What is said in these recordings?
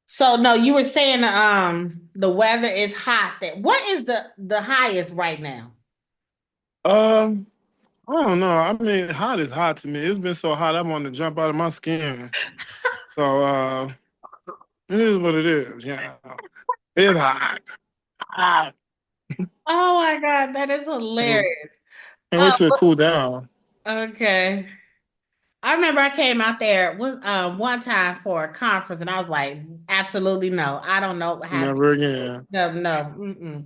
So no, you were saying the weather is hot. That what is the highest right now? Um, I don't know. I mean, hot is hot to me. It's been so hot, I want to jump out of my skin. So, it is what it is. Yeah, it's hot. Hot. Oh my God, that is Can't hilarious. wait till it But- cool down. okay. I remember I came out there one time for a conference and I was like, absolutely no. I don't know what happened. Never again. No, no,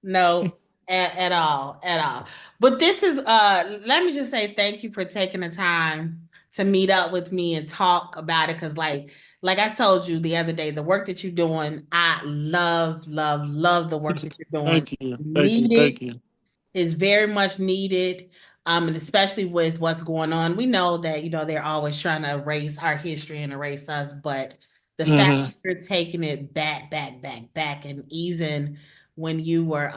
no, at all, at all. But this is let me just say thank you for taking the time to meet up with me and talk about it. Cause like I told you the other day, the work that you're doing, I love, love, love the work that you're doing. Thank you. Thank you. Needed Thank you. is very much needed. And especially with what's going on, we know that, they're always trying to erase our history and erase us, but the fact Hmm. that you're taking it back, back, back, back, and even when you were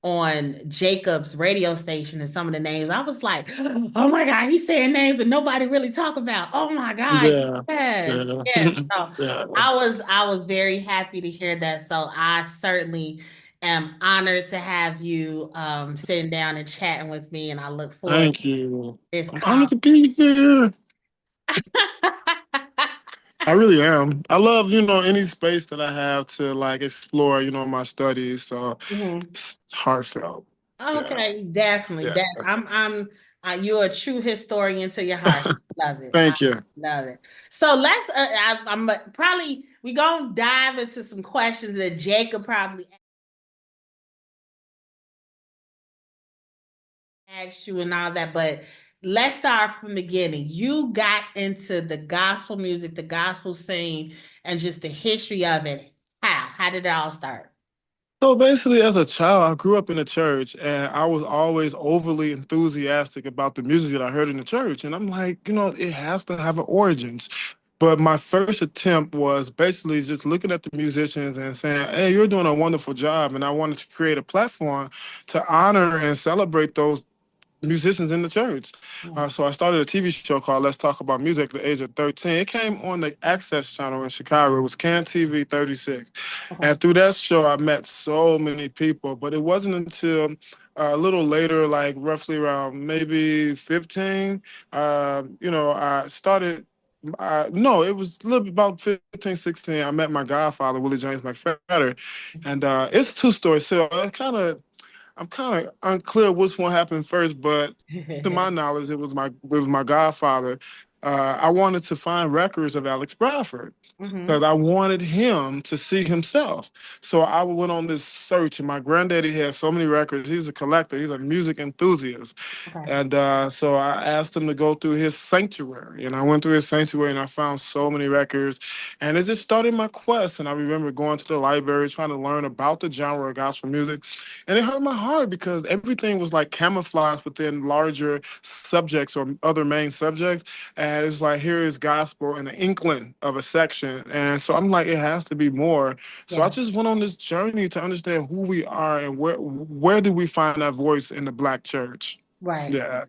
on Jacob's radio station and some of the names, I was like, oh my God, he's saying names that nobody really talk about. Oh my God. Yeah. Yes, Yeah. yes. So Yeah. I was very happy to hear that. So I certainly am honored to have you sitting down and chatting with me, and I look forward to Thank you. this I'm honored call. to be here. I really am. I love, any space that I have to like explore, my studies. So Mhm. it's heartfelt. Yeah. Okay, definitely. Yeah. You're a true historian to your heart. Love it. I Thank you. love it. So let's. I'm probably we gonna dive into some questions that Jacob probably asked you and all that, but let's start from the beginning. You got into the gospel music, the gospel scene, and just the history of it. How? How did it all start? So basically, as a child, I grew up in the church and I was always overly enthusiastic about the music that I heard in the church. And I'm like, it has to have an origins. But my first attempt was basically just looking at the musicians and saying, hey, you're doing a wonderful job. And I wanted to create a platform to honor and celebrate those musicians in the church. Mm. So I started a TV show called Let's Talk About Music at the age of 13. It came on the Access channel in Chicago. It was Can TV 36. Okay. And through that show, I met so many people. But it wasn't until a little later, like roughly around maybe 15, I started. No, it was a little bit about 15, 16. I met my godfather, Willie James McFadder. And it's a two story. So I'm kind of unclear which one happened first, but to my knowledge, it was my godfather. I wanted to find records of Alex Bradford Hmm. because I wanted him to see himself. So I went on this search, and my granddaddy had so many records. He's a collector. He's a music enthusiast. Okay. And so I asked him to go through his sanctuary, and I went through his sanctuary, and I found so many records, and it just started my quest. And I remember going to the library trying to learn about the genre of gospel music, and it hurt my heart because everything was like camouflaged within larger subjects or other main subjects, and it's like here is gospel in an inkling of a section, and so I'm like, it has to be more. So I Yeah. just went on this journey to understand who we are and where do we find our voice in the Black church. Right. Yeah.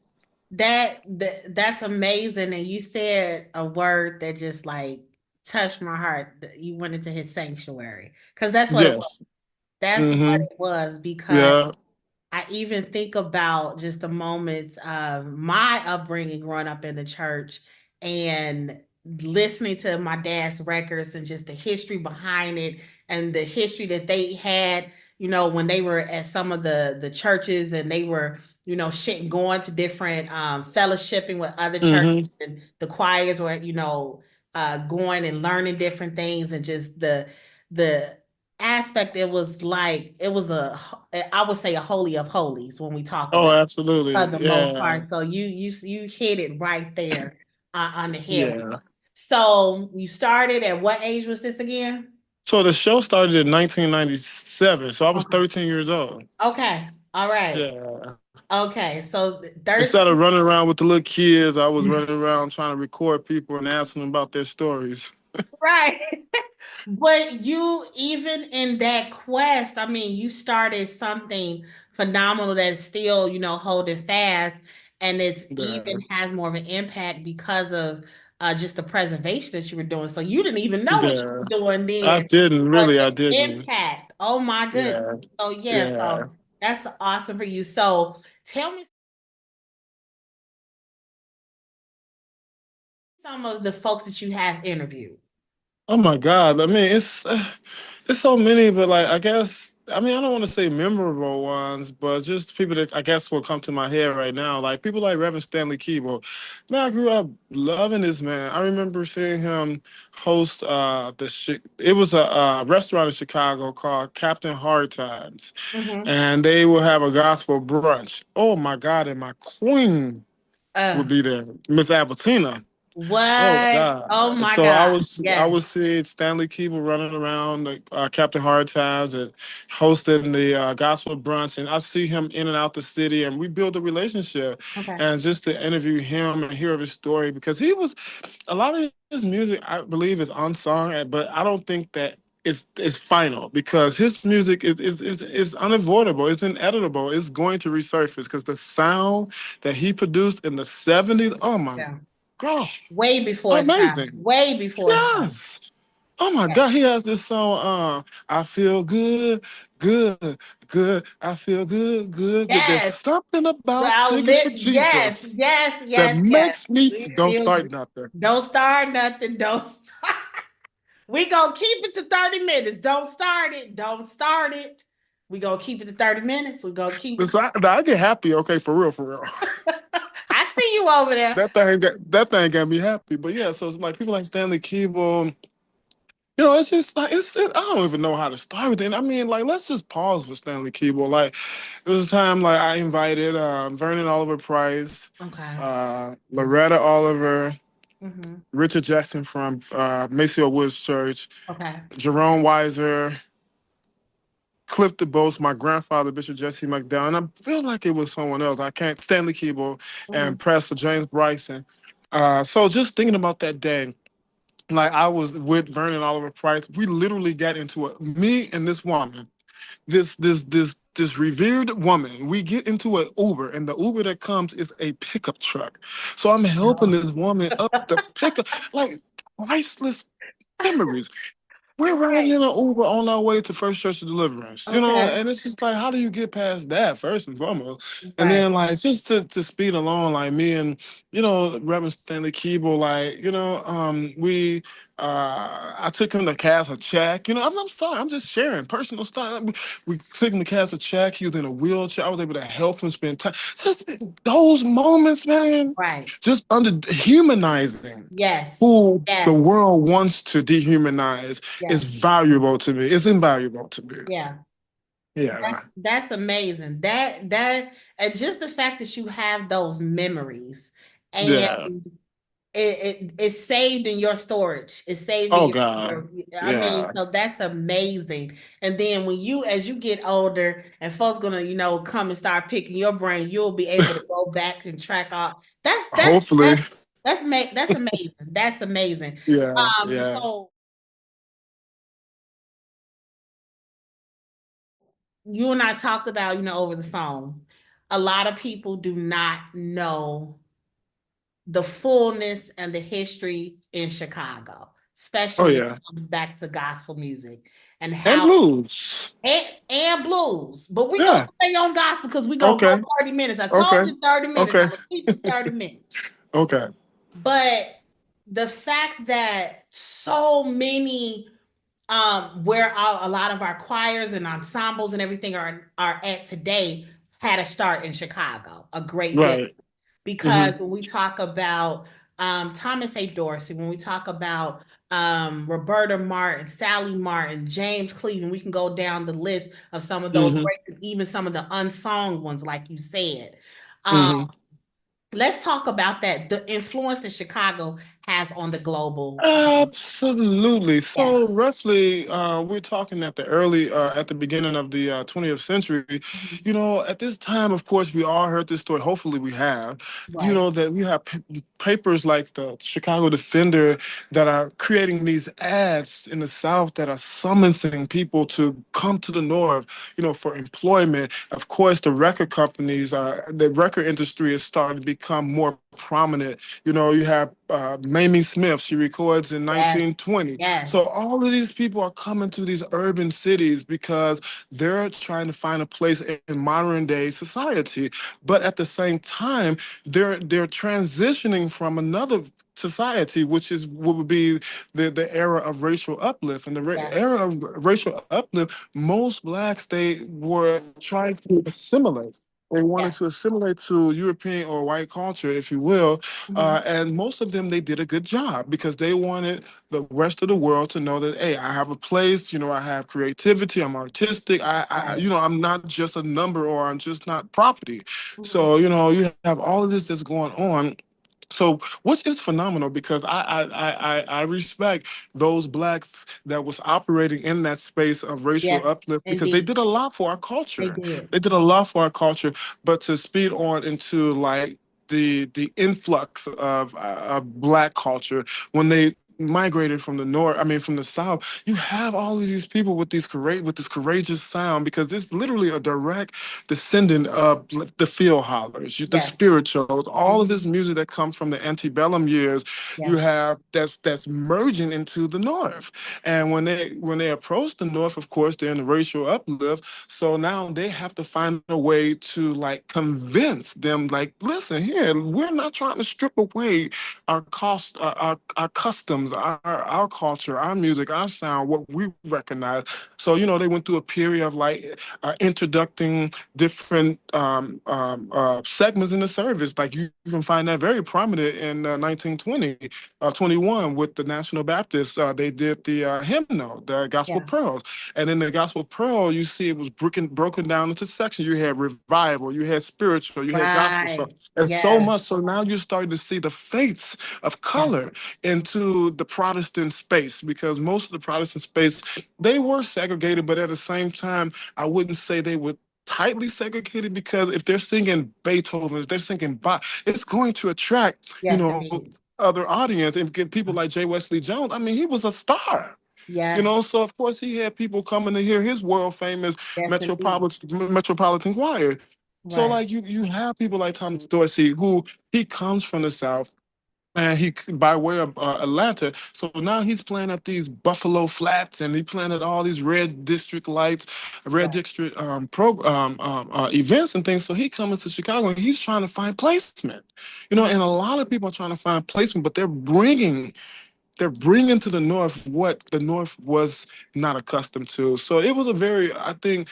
That's amazing. And you said a word that just like touched my heart. You went into his sanctuary. Because that's what it was. Yes. That's what Mm-hmm. it was. Because Yeah. I even think about just the moments of my upbringing growing up in the church and listening to my dad's records and just the history behind it and the history that they had, when they were at some of the churches and they were, shit, going to different fellowshipping with other churches Mm-hmm. and the choirs were, going and learning different things and just the aspect. It was like it was I would say a holy of holies when we talk Oh, about it for absolutely. the most Yeah. part. So you hit it right there on the head. Yeah. So you started at what age was this again? So the show started in 1997. So I was Okay. 13 years old. Okay. All right. Yeah. Okay. So Instead of Thursday, running around with the little kids, I was running around trying to record people and asking them about their stories. right. But you, even in that quest, I mean, you started something phenomenal that's still, holding fast, and it's Yeah. even has more of an impact because of just the preservation that you were doing. So you didn't even know what you Yeah. were doing I then, didn't but really. I the didn't. impact, oh my goodness. Yeah. So yeah, Yeah. so that's awesome for you. So tell me some of the folks that you have interviewed. Oh my God. I mean, it's so many, but like I guess I mean I don't want to say memorable ones, but just people that I guess will come to my head right now. Like people like Reverend Stanley Keeble. Man, I grew up loving this man. I remember seeing him host it was a restaurant in Chicago called Captain Hard Times, Hmm. and they will have a gospel brunch. Oh my God, and my queen would Uh, be there, Miss Albertina. Oh what? Oh God! my So I God. was I Yes. was seeing Stanley Keeble running around like Captain Hard Times and hosting the gospel brunch, and I see him in and out the city, and we build a relationship. Okay. And just to interview him and hear of his story, because he was a lot of his music, I believe, is unsung, but I don't think that it's final because his music is unavoidable. It's inevitable. It's going to resurface because the sound that he produced in the '70s. Oh my Yeah. gosh, Way before his time. amazing. Way before his time. Yes. Oh my Yeah. God, he has this song, I feel good, good, good. I feel good, good, good. There's Yes. something about Well, singing for yes, Jesus yes, that yes, yes. makes me We don't feel start nothing. don't start nothing. Don't start. We gonna keep it to 30 minutes. Don't start it. Don't start it. We gonna keep it to 30 minutes. We gonna keep Listen, I get happy, okay, for real, for real. I see you over there. That thing got me happy. But yeah, so it's like people like Stanley Keeble, it's just like I don't even know how to start with it. I mean, like, let's just pause for Stanley Keeble. Like, there was a time like I invited Vernon Oliver Price, Okay. Loretta Oliver, Hmm. Richard Jackson from Maceo Woods Church, Okay. Jerome Weiser, Cliff DeBose, my grandfather, Bishop Jesse McDowell, and I feel like it was someone else. I can't Stanley Keeble Hmm. and Pastor James Bryson. So just thinking about that day, like I was with Vernon Oliver Price, we literally got into it. Me and this woman, this revered woman. We get into an Uber, and the Uber that comes is a pickup truck. So I'm helping No. this woman up the pickup, like priceless memories. We're riding Right. in an Uber on our way to First Church of Deliverance, Okay. and it's just like, how do you get past that first and foremost? And Right. then, like, just to speed along, like me and, Reverend Stanley Keeble, like, I took him to cash a check. I'm sorry, I'm just sharing personal stuff. We took him to cash a check. He was in a wheelchair. I was able to help him spend time. Just those moments, man, Right. just under humanizing Yes. who the Yes. world wants to dehumanize is Yes. valuable to me. It's invaluable to me. Yeah. Yeah. That's amazing. That and just the fact that you have those memories and Yeah. it's saved in your storage. It's saved in Oh your God. I mean, Yeah. so that's amazing. And then when you as you get older and folks gonna, come and start picking your brain, you'll be able to go back and track off. That's that's Hopefully. that's that's amazing. That's amazing. Yeah. Yeah. So you and I talked about, over the phone. A lot of people do not know the fullness and the history in Chicago, Oh especially when it yeah. comes back to gospel music and And how blues. and blues. But we're gonna Yeah. stay on gospel because we're gonna go Okay. 30 minutes. I told Okay. you 30 minutes. Okay. I'm gonna keep it 30 minutes. Okay. But the fact that so many where a lot of our choirs and ensembles and everything are at today had a start in Chicago a great deal Right. Hmm. because when we talk about Thomas A. Dorsey, when we talk about Roberta Martin, Sally Martin, James Cleveland, we can go down the list of some of those Hmm. greats and even some of the unsung ones, like you said. Um, Hmm. let's talk about that, the influence that Chicago has on the global. Absolutely. Yeah. So roughly, we're talking at the early, at the beginning of the 20th century. Mhm. You know, at this time, of course, we all heard this story. Hopefully, we have. You Right. know that we have papers like the Chicago Defender that are creating these ads in the South that are summoning people to come to the North. You know, for employment. Of course, the record companies, the record industry is starting to become more prominent. You know, you have Mamie Smith. She records in Yes. 1920. Yes. So all of these people are coming to these urban cities because they're trying to find a place in modern day society. But at the same time, they're transitioning from another society, which is what would be the era of racial uplift. And the Yeah. era of racial uplift, most blacks they were trying to assimilate. They wanted Yeah. to assimilate to European or white culture, if you will, Mhm. and most of them they did a good job because they wanted the rest of the world to know that hey, I have a place. You know, I have creativity. I'm artistic. Right. You know, I'm not just a number or I'm just not property. Mhm. So you know, you have all of this that's going on. So, which is phenomenal because I respect those blacks that was operating in that space of racial Yes, uplift because they indeed. did a lot for our They culture. did. They did a lot for our culture, but to speed on into like the influx of black culture when they migrated from the north, I mean from the south, you have all of these people with with this courageous sound because it's literally a direct descendant of the field hollers, the Yes. spirituals, all of this Mhm. music that comes from the antebellum years. You Yes. have that's merging into the north, and when they approach the north, of course, they're in the racial uplift. So now they have to find a way to like convince them, like, listen here, we're not trying to strip away our cost, our customs, our culture, our music, our sound, what we recognize. So you know, they went through a period of like introducing different segments in the service. Like you can find that very prominent in 1920, 21 with the National Baptists. They did the hymnal, the Gospel Yeah. Pearls. And in the Gospel Pearl, you see it was broken down into sections. You had revival, you had spiritual, you had gospel. So Right. and so Yes. much. So now you're starting to see the faiths of Yeah. color into the Protestant space because most of the Protestant space they were segregated, but at the same time, I wouldn't say they were tightly segregated because if they're singing Beethoven, if they're singing Bach, it's going to attract, you Yes, know, indeed. other audience and get people like J. Wesley Jones. I mean, he was a star. You Yes. know, so of course he had people coming to hear his world famous Yes, indeed. metropolitan choir. So Right. like you have people like Thomas Dorsey who he comes from the South and he by way of Atlanta. So now he's playing at these Buffalo Flats, and he playing at all these red district lights, red Right. district events and things. So he comes to Chicago, and he's trying to find placement. You know, Mhm. and a lot of people are trying to find placement, but they're bringing to the North what the North was not accustomed to. So it was a very, I think,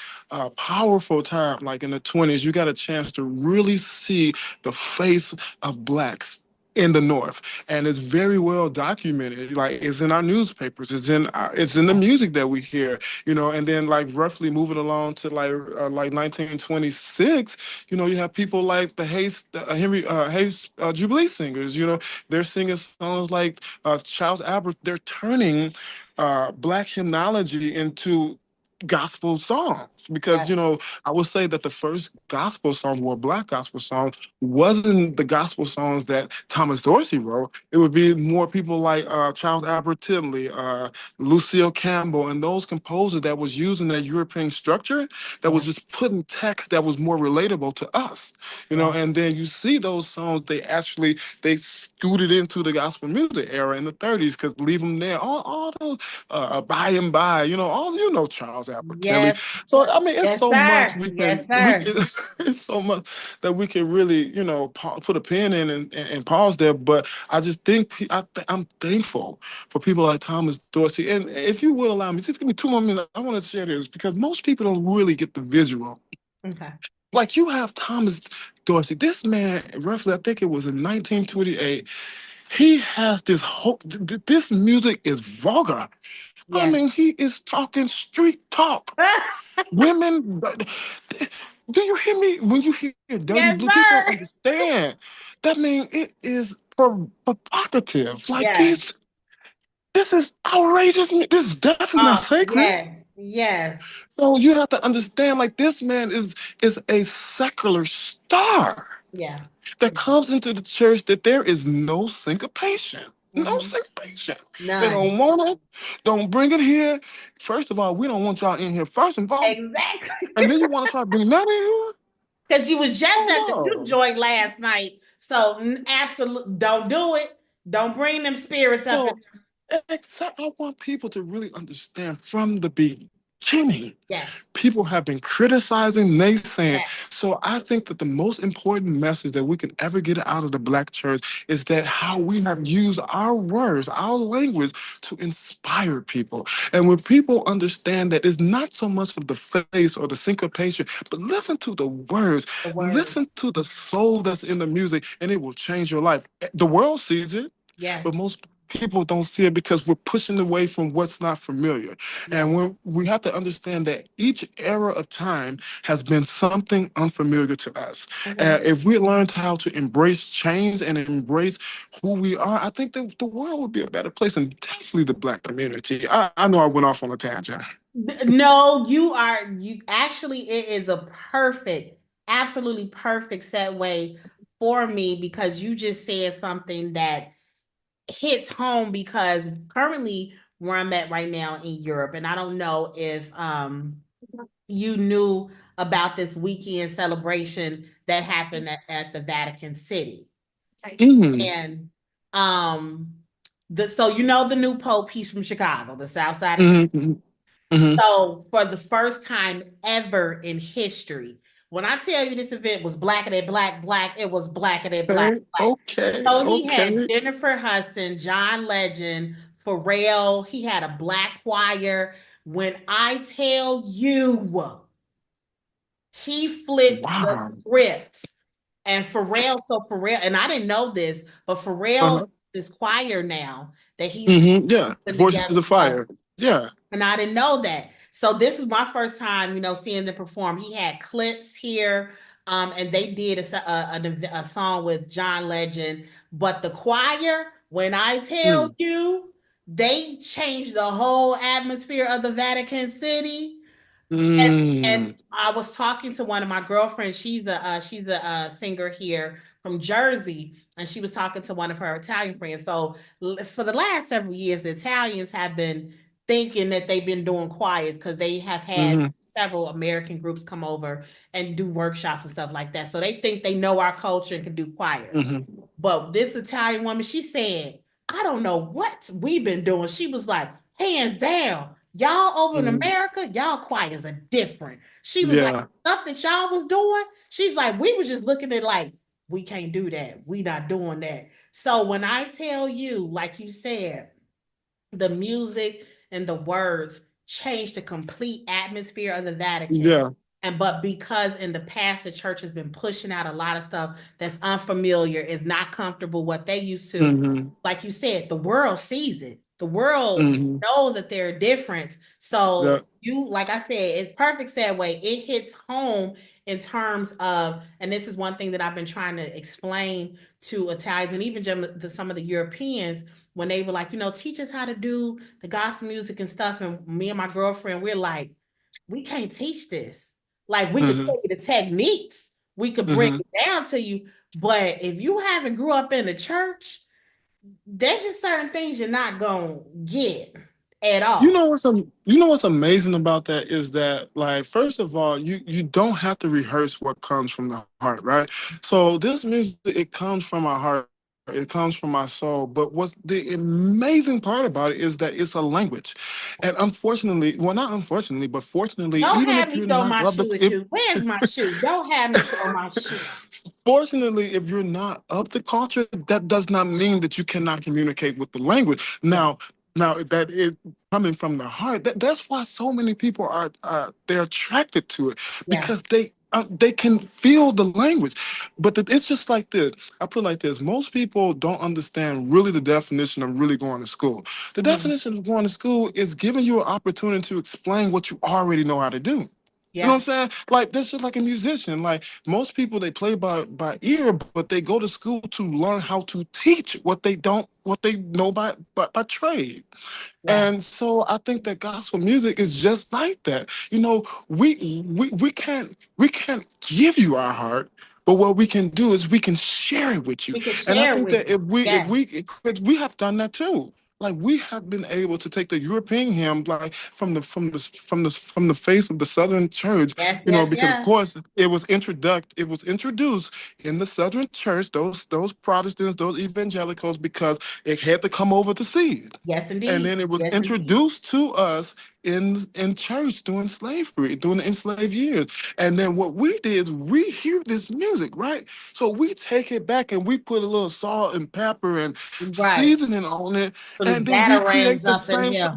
powerful time. Like in the 20s, you got a chance to really see the face of blacks in the North, and it's very well documented. Like it's in our newspapers, it's in the Yeah. music that we hear, you know. And then like roughly moving along to like 1926, you know, you have people like the Henry Hayes Jubilee singers. You know, they're singing songs like Charles Albert. They're turning black hymnology into gospel songs because Right. you know I would say that the first gospel songs were black gospel songs wasn't the gospel songs that Thomas Dorsey wrote. It would be more people like Charles Albert Tindley, Lucille Campbell, and those composers that was using that European structure that was Yeah. just putting text that was more relatable to us, you know. Yeah. And then you see those songs they scooted into the gospel music era in the 30s because leave them there. All those by and by, you know, all you know Charles Albert Tilley. Yes. So I mean, it's Yes, so much sir. we Yes, can we sir. can it's so much that we can really you know put a pin in and pause there. But I just think I'm thankful for people like Thomas Dorsey. And if you would allow me, just give me 2 more minutes. I want to share this because most people don't really get the visual. Okay. Like you have Thomas Dorsey, this man, roughly, I think it was in 1928. He has this whole, this music is vulgar. I Yes. mean, he is talking street talk. Women, do you hear me? When you hear Dirty Yes, Blue, people don't sir. understand. That mean it is provocative. Like Yes. this is outrageous. This death is not Oh, sacred. yes. Yes. So you have to understand, like this man is a secular star Yeah. that comes into the church that there is no syncopation. No Hmm. syncopation. They None. don't want it. Don't bring it here. First of all, we don't want y'all in here first and foremost. Exactly. And then you want to try to bring that in here? Because you was just at the juke Oh joint last night. So absolutely don't do it. Don't bring them spirits up in. no. So except I want people to really understand from the beginning. Yes. People have been criticizing, naysaying. Yes. So I think that the most important message that we can ever get out of the Black church is that how we have used our words, our language to inspire people. And when people understand that it's not so much of the face or the syncopation, but listen to the words, The word. listen to the soul that's in the music, and it will change your life. The world sees it, Yes. but most people don't see it because we're pushing away from what's not familiar. Yes. And when we have to understand that each era of time has been something unfamiliar to us. Hmm. If we learned how to embrace change and embrace who we are, I think that the world would be a better place, and definitely the Black community. I know I went off on a tangent. No, you are. You actually, it is a perfect, absolutely perfect segue for me because you just said something that hits home because currently where I'm at right now in Europe, and I don't know if you knew about this weekend celebration that happened at the Vatican City. Mm-hmm. And um so you know the new Pope, he's from Chicago, the south side of Chicago. Mm-hmm. Mm-hmm. So for the first time ever in history, when I tell you this event was blacker than black, black, it was blacker than black, Okay, black. okay, So he had okay. Jennifer Hudson, John Legend, Pharrell. He had a black choir. When I tell you, he flipped the Wow. script. And Pharrell, and I didn't know this, but Pharrell, Uh-huh. this choir now that he's Mm-hmm. Yeah. putting Voices together. of Fire. Yeah. And I didn't know that. So this was my first time, seeing them perform. He had clips here, and they did a song with John Legend. But the choir, when I tell Mm. you, they changed the whole atmosphere of the Vatican City. And Mm. I was talking to one of my girlfriends. She's a singer here from Jersey, and she was talking to one of her Italian friends. So for the last several years, the Italians have been thinking that they've been doing choirs because they have had Mm-hmm. several American groups come over and do workshops and stuff like that. So they think they know our culture and can do choirs. Mm-hmm. But this Italian woman, she said, I don't know what we've been doing. She was like, hands down, y'all over in Mm-hmm. America, y'all choirs are different. She was like, Yeah. stuff that y'all was doing, she's like, we was just looking at like, we can't do that. We not doing that. So when I tell you, like you said, the music and the words changed the complete atmosphere of the Vatican. Yeah. And but because in the past the church has been pushing out a lot of stuff that's unfamiliar, is not comfortable, what they used to, Mm-hmm. like you said, the world sees it. The world Mm-hmm. knows that they're different. So Yeah. you, like I said, it's perfect segue. It hits home in terms of, and this is one thing that I've been trying to explain to Italians and even some of the Europeans when they were like, teach us how to do the gospel music and stuff. And me and my girlfriend, we're like, we can't teach this. Like, we could Mm-hmm. tell you the techniques, we could bring Mm-hmm. it down to you. But if you haven't grew up in the church, there's just certain things you're not gonna get at You all. know what's amazing about that is that, like, first of all, you don't have to rehearse what comes from the heart, right? So this music, it comes from my heart, it comes from my soul. But what's the amazing part about it is that it's a language. And unfortunately, well, not unfortunately, but fortunately, Don't even if have you're me throw not my of the shoe at if you. Where's my shoe? Don't have me throw my shoe. fortunately, if you're not of the culture, that does not mean that you cannot communicate with the language. Yeah, Now that is coming from the heart. That's why so many people are they're attracted to it yeah. because they can feel the language. But it's just like this. I put it like this: most people don't understand really the definition of really going to school. The Mhm. definition of going to school is giving you an opportunity to explain what you already know how to do. You know Yeah. what I'm saying? Like that's just like a musician. Like most people, they play by ear, but they go to school to learn how to teach what they know by trade. Yeah. And so I think that gospel music is just like that. You know, we can't give you our heart, but what we can do is we can share it with you. We can And I share think with that you. if Yes. we 'cause we have done that too. Like we have been able to take the European hymn, like from the face of the Southern Church, Yes. you know, Yes. because of Yes. course it was introduced in the Southern Church, those Protestants, those evangelicals, because it had to come over the sea, Yes, and indeed. then it was Yes, indeed. introduced to us in church during slavery, during the enslaved years. And then what we did is we hear this music, right? So we take it back and we put a little salt and pepper and Right. seasoning on it, Some and then we batarangs create the up in same here.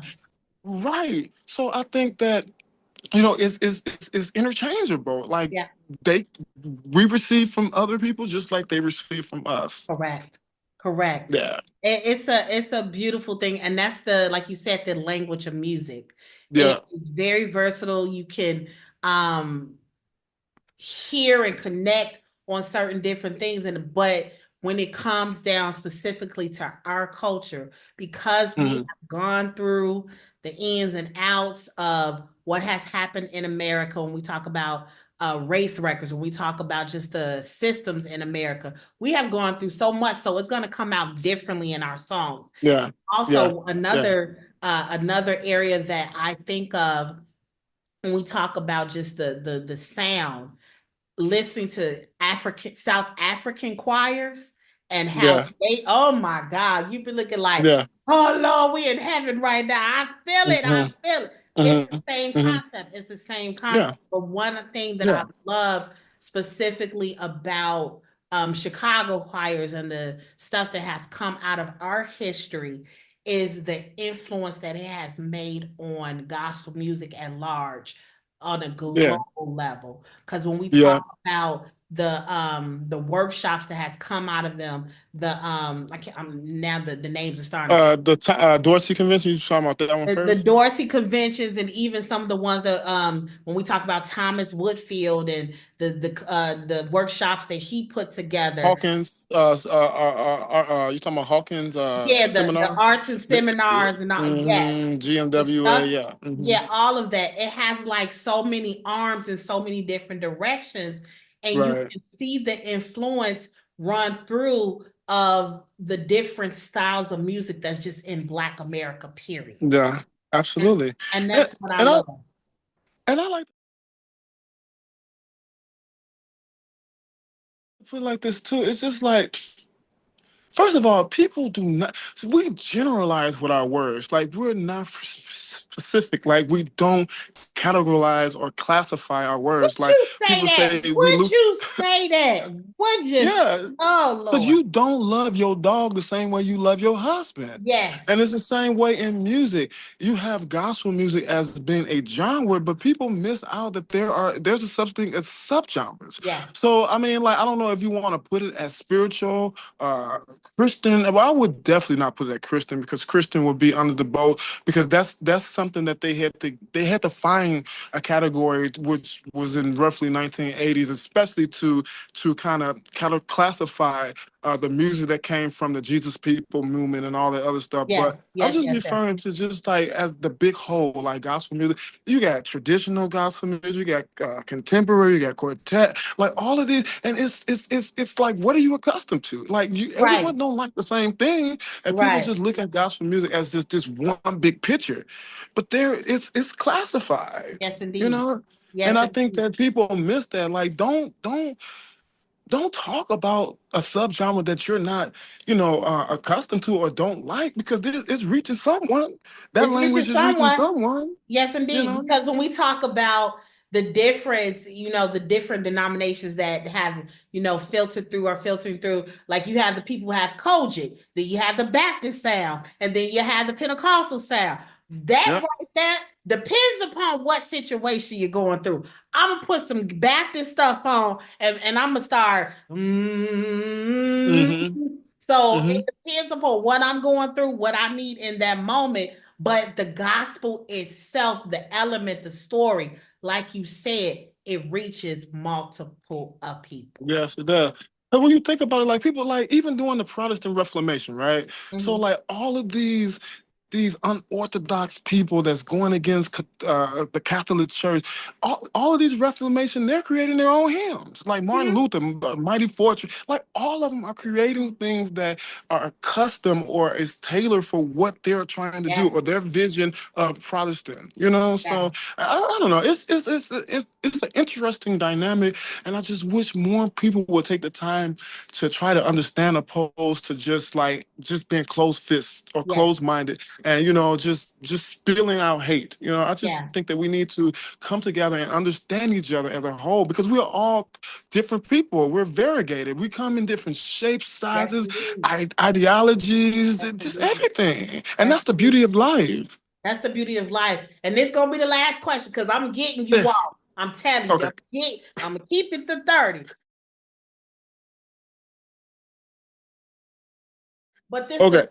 right. So I think that, you know, it's interchangeable. Like Yeah. they we receive from other people just like they receive from us. Correct. Correct. Yeah. It's a beautiful thing, and that's the, like you said, the language of music. Yeah. It's very versatile. You can um hear and connect on certain different things, and but when it comes down specifically to our culture, because we Hmm. have gone through the ins and outs of what has happened in America, when we talk about race records, when we talk about just the systems in America, we have gone through so much, so it's going to come out differently in our songs. Yeah. Yeah. Also, Yeah. another area that I think of when we talk about just the sound, listening to South African choirs and how Yeah. they, oh my God, you be looking like, Yeah. oh Lord, we in heaven right now. I feel it. I Hmm. feel it. It's the Hmm. same Hmm. concept. It's the same concept. Yeah. But one thing that I Yeah. love specifically about Chicago choirs and the stuff that has come out of our history is the influence that it has made on gospel music at large on a Yeah. global level. Because when we talk Yeah. about the workshops that has come out of them, I can't, now the names are starting to, Dorsey Convention, you talking about that one the first? Dorsey conventions, and even some of the ones that when we talk about Thomas Woodfield and the workshops that he put together. Hawkins, you talking about Hawkins Yeah, the seminar? arts and Yeah. seminars and all. Yes, Hmm. the GMWA, stuff. yeah. Hmm. Yeah, all of that. It has like so many arms in so many different directions, and you Right. can see the influence run through of the different styles of music that's just in Black America, period. Yeah. And, Absolutely. and And that's what I and I love. and I like to put it like this too. It's just like, first of all, people do not, we generalize with our words. Like, we're not specific. Like, we don't categorize or classify our Would words. Like, you say people that? say we Would lose. you say that? Would you? Yeah, Oh because Lord. you don't love your dog the same way you love your husband. Yes. And it's the same way in music. You have gospel music as being a genre, but people miss out that there's a such thing as subgenres. Yeah. So I mean, like, I don't know if you want to put it as spiritual, Christian. Well, I would definitely not put it at Christian, because Christian would be under the boat, because that's something that they had to find a category which was in roughly 1980s, especially to kind of classify the music that came from the Jesus People movement and all that other stuff. But Yes. I'm Yes. just Yes. Yes. referring to just like as the big whole, like gospel music. You got traditional gospel music, you got contemporary, you got quartet, like all of these, and it's like, what are you accustomed to? Like, Right. everyone don't like the same thing, and people Right. just look at gospel music as just this one big picture, but it's classified, Yes, you indeed. know. And Yes, I think indeed. that people miss that. Like, don't talk about a subgenre that you're not, accustomed to or don't like, because it's reaching someone. That It's reaching language is reaching someone. someone. Yes, You indeed. know. Because when we talk about the difference, the different denominations that have, filtered through or filtering through, like you have the people who have Kojic, then you have the Baptist sound, and then you have the Pentecostal sound. That Yep. right there depends upon what situation you're going through. I'm gonna put some Baptist stuff on, and I'm gonna start. Mm-hmm. So Mm-hmm. it depends upon what I'm going through, what I need in that moment, But the gospel itself, the element, the story, like you said, it reaches multiple people. Yes, it does. And when you think about it, like people like even during the Protestant Reformation, right? So Mhm. like all of these unorthodox people that's going against the Catholic Church, all of these Reformation, they're creating their own hymns. Like Martin Yeah. Luther, Mighty Fortress, like all of them are creating things that are custom or is tailored for what they're trying to do Yes. or their vision of Protestant. You know, Yes. so I don't know. It's an interesting dynamic, and I just wish more people would take the time to try to understand opposed to just being close fist or Yes. close minded and just spilling out hate. I just Yeah. think that we need to come together and understand each other as a whole because we're all different people. We're variegated. We come in different shapes, Yes, sizes, indeed. ideologies, Yes, just indeed. everything. And Yes, that's the indeed. beauty of life. That's the beauty of life. And this gonna be the last question because I'm getting you This. all. I'm telling you, Okay. I'm gonna keep it to 30. But this Okay.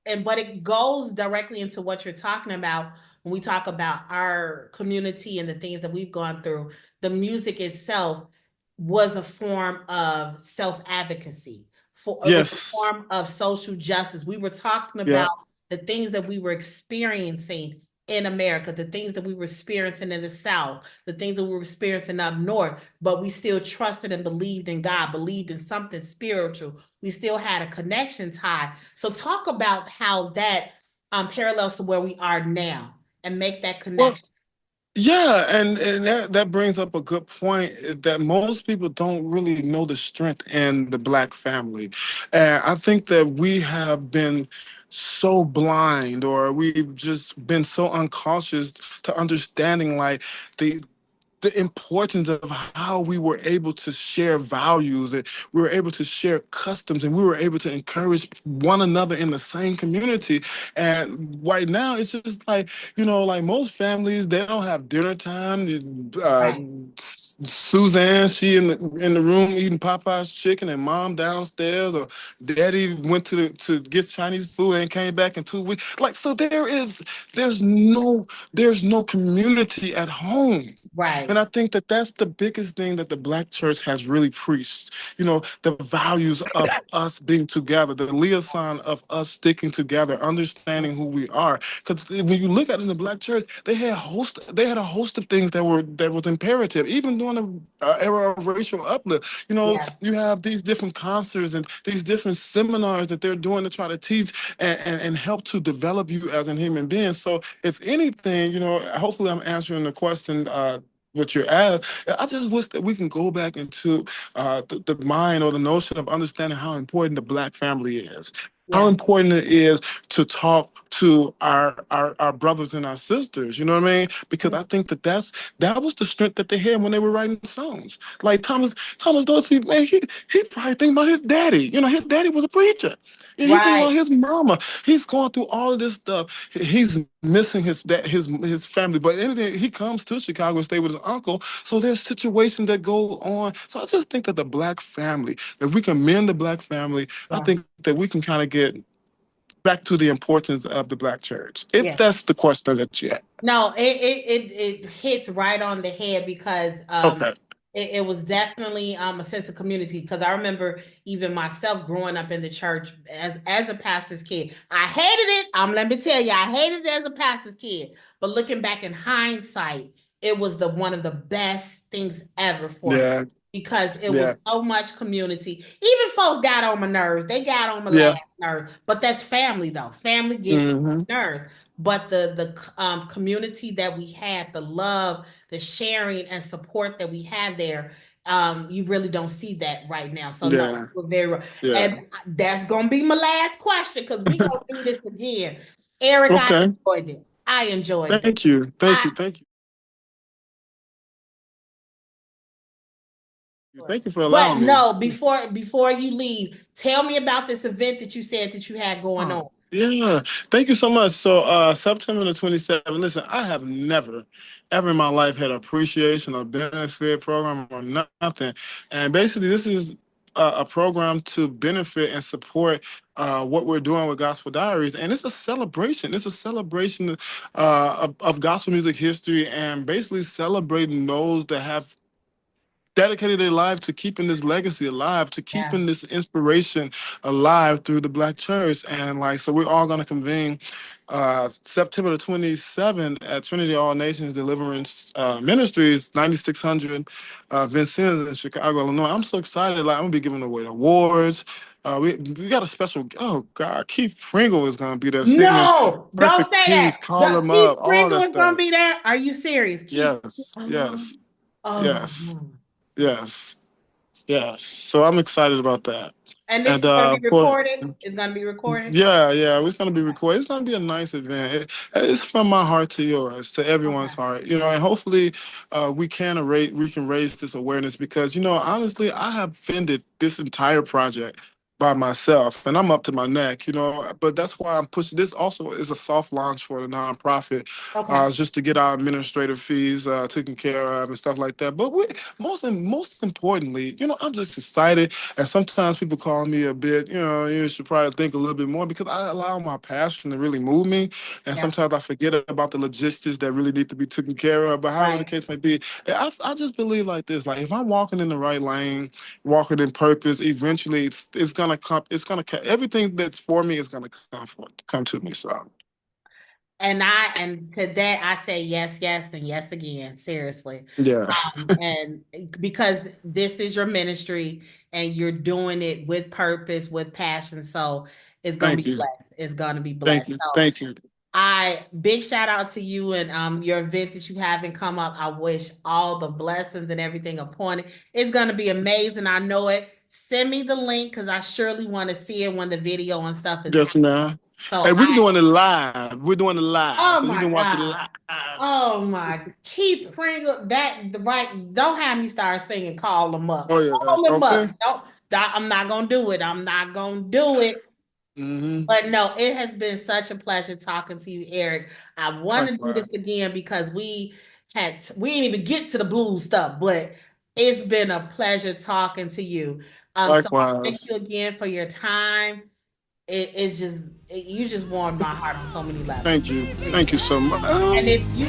the but it goes directly into what you're talking about when we talk about our community and the things that we've gone through. The music itself was a form of self-advocacy. For it was a Yes. form of social justice. We were talking Yeah. about the things that we were experiencing in America, the things that we were experiencing in the South, the things that we were experiencing up north, but we still trusted and believed in God, believed in something spiritual. We still had a connection tie. So talk about how that parallels to where we are now and make that Well, connection. yeah, and that brings up a good point that most people don't really know the strength in the Black family. And I think that we have been so blind or we've just been so unconscious to understanding like the importance of how we were able to share values and we were able to share customs and we were able to encourage one another in the same community. And right now it's just like, like most families, they don't have dinner time. Right, Suzanne, she in the room eating Popeye's chicken and mom downstairs, or daddy went to get Chinese food and came back in 2 weeks. Like, so there's no there's no community at home. right, And I think that that's the biggest thing that the Black church has really preached. The values of us being together, the liaison of us sticking together, understanding who we are. Because when you look at it in the Black church, they had a host of things that was imperative, even during the era of racial uplift. yeah, You have these different concerts and these different seminars that they're doing to try to teach and help to develop you as a human being. So if anything, hopefully I'm answering the question what you're at. I just wish that we can go back into the mind or the notion of understanding how important the Black family is, how yeah, important it is to talk to our brothers and our sisters. You know what I mean? Because I think that was the strength that they had when they were writing songs. Like Thomas Dorsey, man, he probably think about his daddy. His daddy was a preacher. And he think right, about his mama. He's going through all of this stuff. He's missing his family, but anything he comes to Chicago and stay with his uncle. So there's situations that go on. So I just think that the Black family, if we can mend the Black family, I yeah. think that we can kind of get back to the importance of the Black church. If Yeah. that's the question that you had. No, it hits right on the head because Okay. it was definitely a sense of community because I remember even myself growing up in the church as a pastor's kid. I hated it. Let me tell you, I hated it as a pastor's kid. But looking back in hindsight, it was the one of the best things ever for me Yeah. because it Yeah. was so much community. Even folks got on my nerves. They got on my Yeah. last nerve. But that's family though. Family gets on Hmm. my nerves, but the community that we had, the love, the sharing and support that we had there, you really don't see that right now. So no, Yeah. we're very, Yeah. and that's gonna be my last question because we gonna do this again. Eric, I Okay. enjoyed it. I enjoyed it. Thank you. Thank I you. Thank you. Thank you for but allowing me. no, before you leave, tell me about this event that you said that you had going Oh, on. yeah. Thank you so much. So September the 27th, listen, I have never, ever in my life had appreciation or benefit program or nothing. And basically this is a program to benefit and support what we're doing with Gospel Diaries, and it's a celebration. It's a celebration of gospel music history, and basically celebrating those that have dedicated their life to keeping this legacy alive, to Yeah. keeping this inspiration alive through the Black church. And like, so we're all going to convene September the 27th at Trinity All Nations Deliverance Ministries, 9600 Vincennes in Chicago, Illinois. I'm so excited. Like, I'm going to be giving away awards. We got a special, oh God, Keith Pringle is going to be there singing No, don't Perfect say that. Peace, Call The Him Keith Up, all Pringle that is gonna stuff. be there. Are you serious? Keith. Yes, yes, Oh, yes, yes. Yes, so I'm excited about that. and this And is gonna be for recorded. It's gonna be recorded. yeah, yeah, it's gonna be recorded. It's gonna be a nice event. It's from my heart to yours, to everyone's Okay. heart. And hopefully, we can raise this awareness because honestly, I have funded this entire project by myself, and I'm up to my neck. But that's why I'm pushing. This also is a soft launch for the nonprofit, Okay. just to get our administrative fees taken care of and stuff like that. But most importantly, I'm just excited. And sometimes people call me a bit, you should probably think a little bit more because I allow my passion to really move me. And Yeah. sometimes I forget about the logistics that really need to be taken care of. But however the Right. case may be, I just believe like this: like if I'm walking in the right lane, walking in purpose, eventually it's gonna come. It's gonna everything that's for me is gonna come to me. So And to that I say yes, yes, and yes again. Seriously. yeah, And because this is your ministry and you're doing it with purpose, with passion. So it's gonna thank be you, blessed. It's gonna be thank blessed. you, So thank you. I big shout out to you and your event that you haven't come up. I wish all the blessings and everything upon it. It's gonna be amazing. I know it. Send me the link because I surely want to see it when the video and stuff is Yes, out. man. So Hey, we're doing it live. We're doing it live, oh so you my can watch it God. live. Oh my Keith Pringle, that the right. Don't have me start singing. Call them up. Oh yeah. Call them up. Okay. Don't. I'm not gonna do it. I'm not gonna do it. Mm-hmm. But no, it has been such a pleasure talking to you, Eric. I want to do Likewise. this again because we didn't even get to the blues stuff, but it's been a pleasure talking to you. So I thank Likewise. you again for your time. You just warmed my heart on so many levels. Thank you. Thank Appreciate you it. so much. And if you